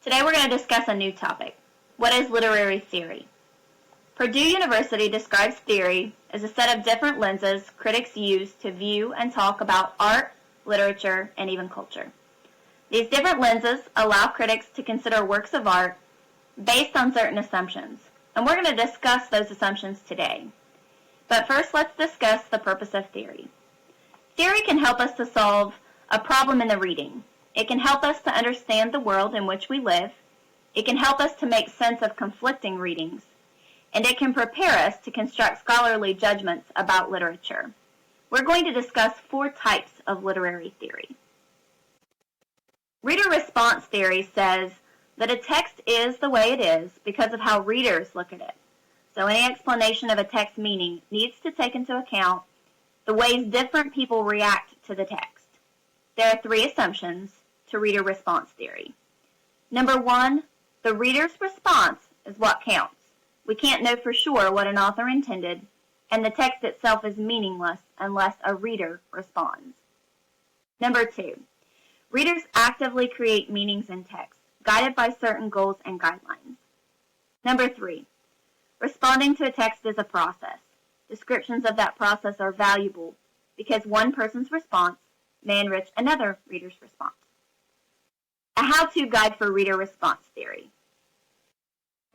Today we're going to discuss a new topic. What is literary theory? Purdue University describes theory as a set of different lenses critics use to view and talk about art, literature, and even culture. These different lenses allow critics to consider works of art based on certain assumptions, and we're going to discuss those assumptions today. But first, let's discuss the purpose of theory. Theory can help us to solve a problem in the reading. It can help us to understand the world in which we live. It can help us to make sense of conflicting readings. And it can prepare us to construct scholarly judgments about literature. We're going to discuss 4 types of literary theory. Reader response theory says that a text is the way it is because of how readers look at it. So any explanation of a text meaning needs to take into account the ways different people react to the text. There are 3 assumptions to reader response theory. Number 1, the reader's response is what counts. We can't know for sure what an author intended, and the text itself is meaningless unless a reader responds. Number 2, readers actively create meanings in text, guided by certain goals and guidelines. Number 3, responding to a text is a process. Descriptions of that process are valuable because one person's response may enrich another reader's response. A how-to guide for reader response theory.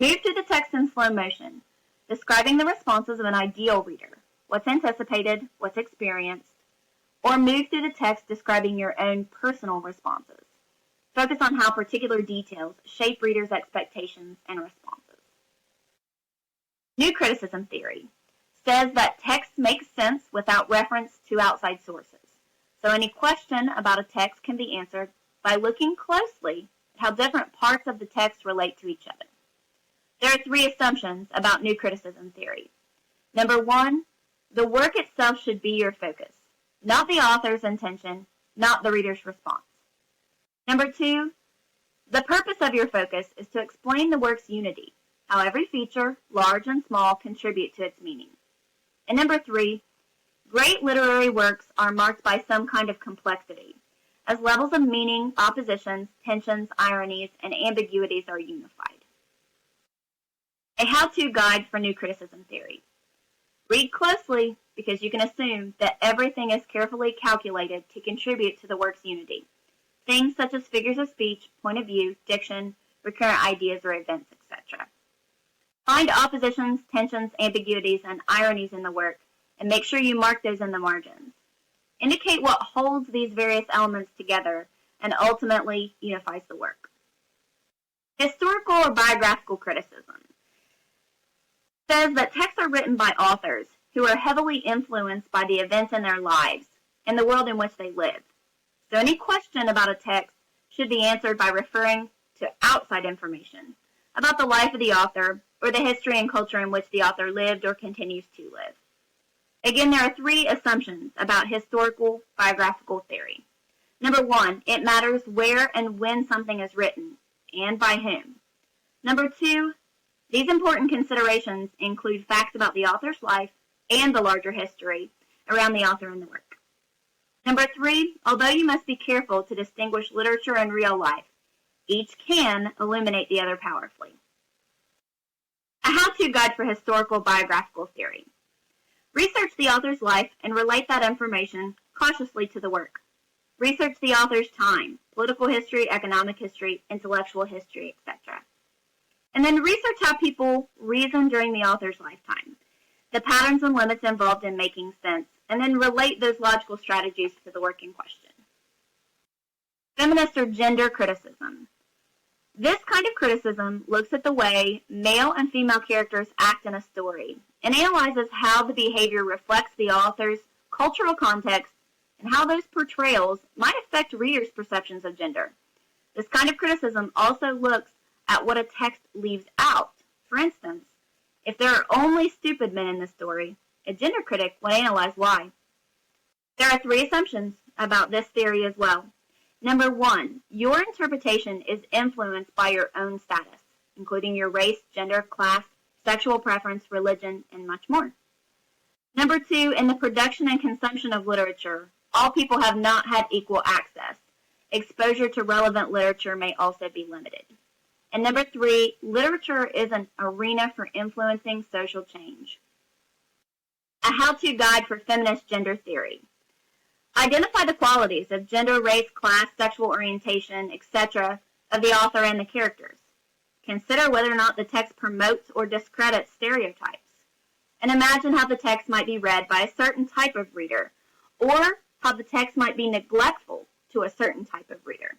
Move through the text in slow motion, describing the responses of an ideal reader, what's anticipated, what's experienced, or move through the text describing your own personal responses. Focus on how particular details shape readers' expectations and responses. New criticism theory says that text makes sense without reference to outside sources. So any question about a text can be answered by looking closely at how different parts of the text relate to each other. There are 3 assumptions about new criticism theory. Number 1, the work itself should be your focus, not the author's intention, not the reader's response. Number 2, the purpose of your focus is to explain the work's unity, how every feature, large and small, contribute to its meaning. And number 3, great literary works are marked by some kind of complexity, as levels of meaning, oppositions, tensions, ironies, and ambiguities are unified. A how-to guide for new criticism theory. Read closely because you can assume that everything is carefully calculated to contribute to the work's unity. Things such as figures of speech, point of view, diction, recurrent ideas or events, etc. Find oppositions, tensions, ambiguities, and ironies in the work, and make sure you mark those in the margins. Indicate what holds these various elements together and ultimately unifies the work. Historical or biographical criticism says that texts are written by authors who are heavily influenced by the events in their lives and the world in which they live. So any question about a text should be answered by referring to outside information about the life of the author or the history and culture in which the author lived or continues to live. Again, there are 3 assumptions about historical biographical theory. Number 1, it matters where and when something is written, and by whom. Number 2, these important considerations include facts about the author's life and the larger history around the author and the work. Number 3, although you must be careful to distinguish literature and real life, each can illuminate the other powerfully. A how-to guide for historical biographical theory. Research the author's life and relate that information cautiously to the work. Research the author's time, political history, economic history, intellectual history, etc. And then research how people reason during the author's lifetime, the patterns and limits involved in making sense, and then relate those logical strategies to the work in question. Feminist or gender criticism. This kind of criticism looks at the way male and female characters act in a story and analyzes how the behavior reflects the author's cultural context and how those portrayals might affect readers' perceptions of gender. This kind of criticism also looks at what a text leaves out. For instance, if there are only stupid men in the story, a gender critic would analyze why. There are 3 assumptions about this theory as well. Number 1, your interpretation is influenced by your own status, including your race, gender, class, sexual preference, religion, and much more. Number 2, in the production and consumption of literature, all people have not had equal access. Exposure to relevant literature may also be limited. And number 3, literature is an arena for influencing social change. A how-to guide for feminist gender theory. Identify the qualities of gender, race, class, sexual orientation, etc. of the author and the characters. Consider whether or not the text promotes or discredits stereotypes. And imagine how the text might be read by a certain type of reader, or how the text might be neglectful to a certain type of reader.